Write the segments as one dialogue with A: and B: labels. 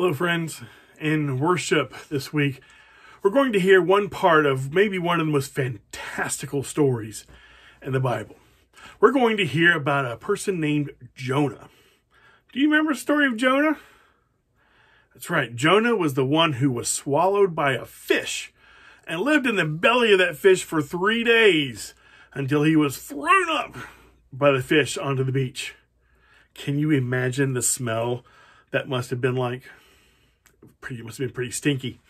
A: Hello, friends. In worship this week, we're going to hear one part of maybe one of the most fantastical stories in the Bible. We're going to hear about a person named Jonah. Do you remember the story of Jonah? That's right. Jonah was the one who was swallowed by a fish and lived in the belly of that fish for 3 days until he was thrown up by the fish onto the beach. Can you imagine the smell that must have been like? It must have been pretty stinky.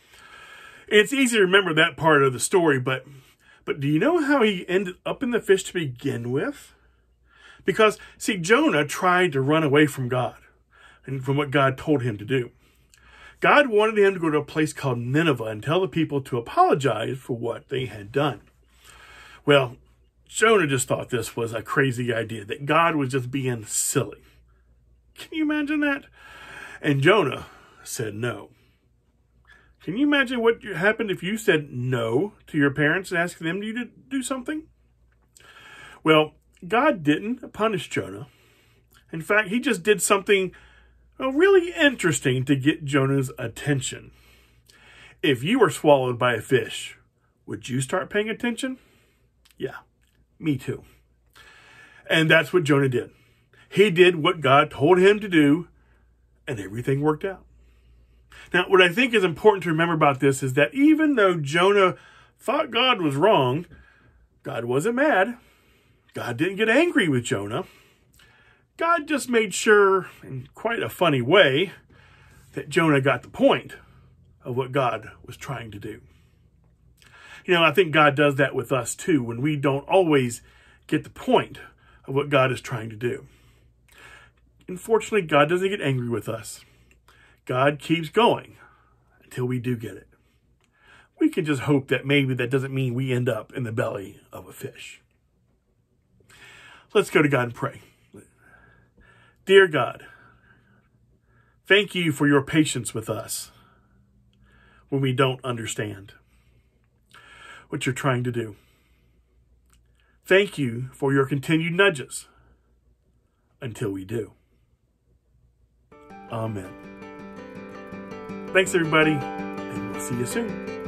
A: It's easy to remember that part of the story, but do you know how he ended up in the fish to begin with? Because, see, Jonah tried to run away from God and from what God told him to do. God wanted him to go to a place called Nineveh and tell the people to apologize for what they had done. Well, Jonah just thought this was a crazy idea, that God was just being silly. Can you imagine that? And Jonah said no. Can you imagine what happened if you said no to your parents and asked them to do something? Well, God didn't punish Jonah. In fact, he just did something really interesting to get Jonah's attention. If you were swallowed by a fish, would you start paying attention? Yeah, me too. And that's what Jonah did. He did what God told him to do, and everything worked out. Now, what I think is important to remember about this is that even though Jonah thought God was wrong, God wasn't mad. God didn't get angry with Jonah. God just made sure, in quite a funny way, that Jonah got the point of what God was trying to do. You know, I think God does that with us too, when we don't always get the point of what God is trying to do. Unfortunately, God doesn't get angry with us. God keeps going until we do get it. We can just hope that maybe that doesn't mean we end up in the belly of a fish. Let's go to God and pray. Dear God, thank you for your patience with us when we don't understand what you're trying to do. Thank you for your continued nudges until we do. Amen. Thanks, everybody, and we'll see you soon.